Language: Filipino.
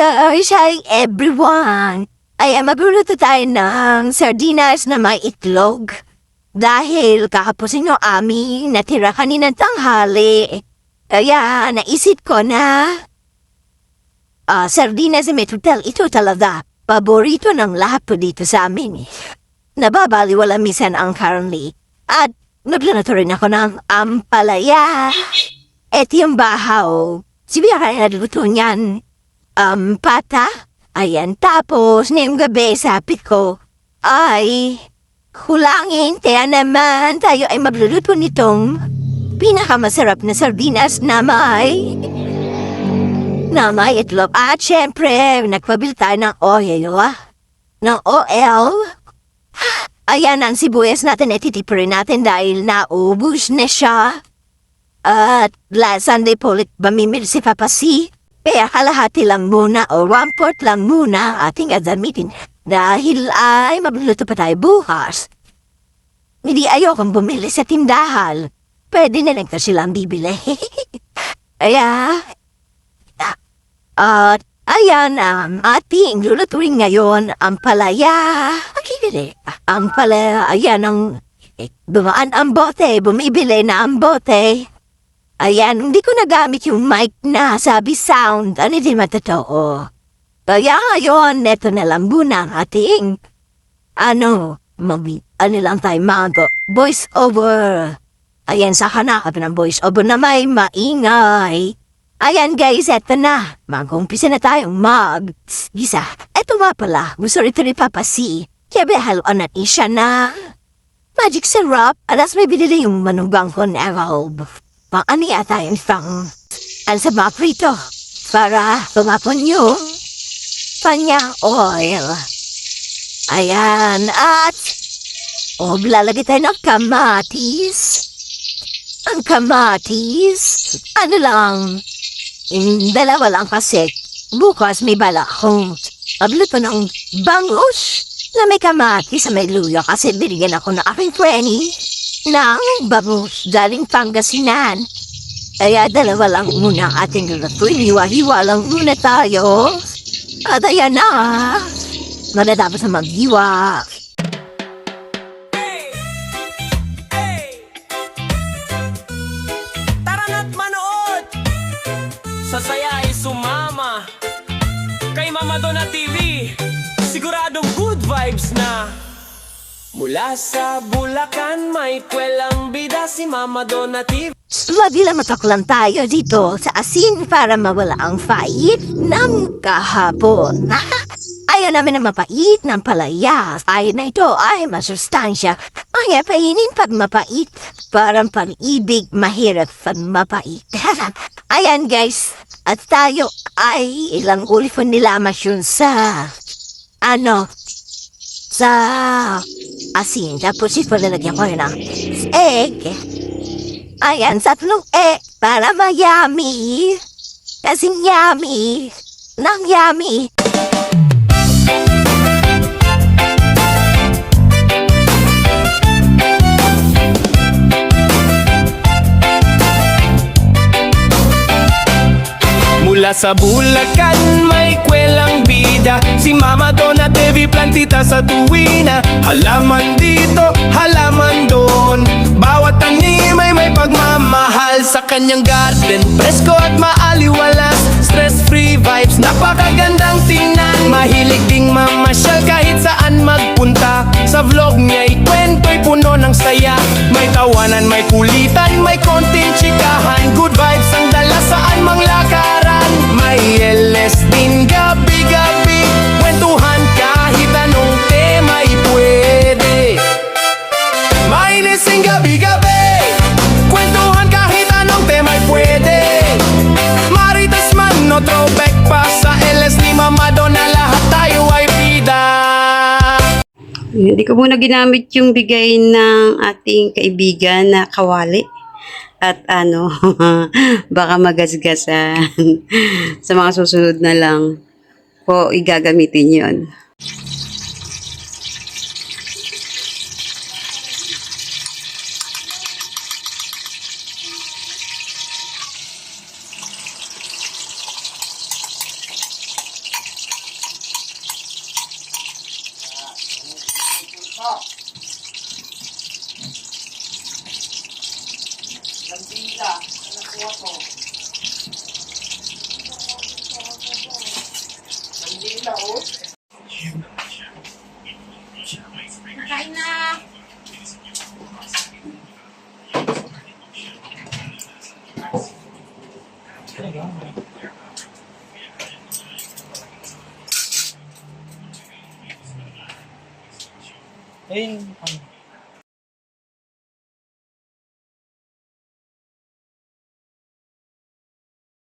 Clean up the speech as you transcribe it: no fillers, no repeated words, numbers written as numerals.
guys! Hi everyone! Magluluto tayo ng sardinas na may itlog. Dahil kakapusin yung aming natira kaninang tanghali. Kaya naisip ko na sardinas na may tutal, ito talaga. Paborito ng lahat po dito sa amin. Nababaliwala minsan ang currently. At nagluluto rin ako ng ampalaya. Ito yung bahaw. Sibiya kaya naluto niyan. Pata. Ayan, tapos ngayong gabi sabi ko, ay, hulangin, kaya naman tayo ay magluluto nitong pinakamasarap na sardinas na may itlog. At syempre, nagpabil tayo ng oil. Ayan ang sibuyas natin, titipirin natin dahil naubos na siya. At last Sunday po ulit bamimil si Papa C. Kaya kalahati lang muna o 1/4 lang muna ating gagamitin dahil ay magluluto pa tayo bukas. Hindi ayokong bumili sa tindahan. Pwede na lang kasi lang bibili. Kaya, at ayan ang ating lulutuin ngayon, ang palaya. Ang palaya, ayan ang dumaan ang bote, bumibili na ang bote. Ayan, hindi ko nagamit yung mic na sabi sound. Ano din matotoo? Kaya ngayon, neto na lang muna ang ating, lang tayo voice over. Ayan, sa hanap ng voice over na may maingay. Ayan guys, eto na. Mag-umpisa na tayong mag-gisa. Eto nga pala, gusto rito ni Papa C. Kaya haluan natin siya na magic syrup. Alas may binili yung manugang ko na Rob. Pang-ani ata yung sa mga prito para tumapon yung kanyang oil. Ayan, at lalagay tayo ng kamatis. Ang kamatis, dalawa lang kasi bukas may bala akong magluto ng bangus na may kamatis sa may luya kasi binigyan ako ng aking friend ng bangus galing Pangasinan. Kaya dalawa lang muna ang ating lulutuin. Hiwa-hiwa lang muna tayo. At ayan na, matatapos na maghiwa. Tara na't manood! Sa saya ay sumama kay Mama Donna TV. Siguradong good vibes na. Mula sa Bulacan, may pwelang bida si Mama Donna TV. Mabila mataklan tayo dito sa asin para mawala ang fight ng kahapon. Ayaw namin na mapait ng palaya. Ayaw na ito ay masustansya. Ayaw painin pag mapait. Parang pag-ibig mahirap pag mapait. Ayan guys, at tayo ay ilang ulifon nila yun sa asin. Tapos ito lalagyan ko yun ng egg. Ayan, 3 egg para mayami. Kasing yummy. Nang yummy. Mula sa Bulacan, may kwelang bida si Mama Donna TV, plantita sa tuwina. Halaman dito, halaman doon. Bawat tanim ay may pagmamahal sa kanyang garden. Presko at maaliwalas, stress-free vibes, napakagandang tingnan. Mahilig ding mamasyal kahit saan magpunta. Sa vlog niya'y kwento'y puno ng saya. May tawanan, may kulitan, may konting chikahan. Good vibes ang dala saan mang lakaran. May LS din gabi-gabi, kwentuhan kahit anong tema'y pwede. May lising gabi-gabi, kwentuhan kahit anong tema'y pwede. Marites man no throwback pa sa LS ni Mama Donna, lahat tayo ay bida. Hindi ko muna ginamit yung bigay ng ating kaibigan na kawali. At baka magasgasan. Sa mga susunod na lang po igagamitin yon. Kain na! Ayun,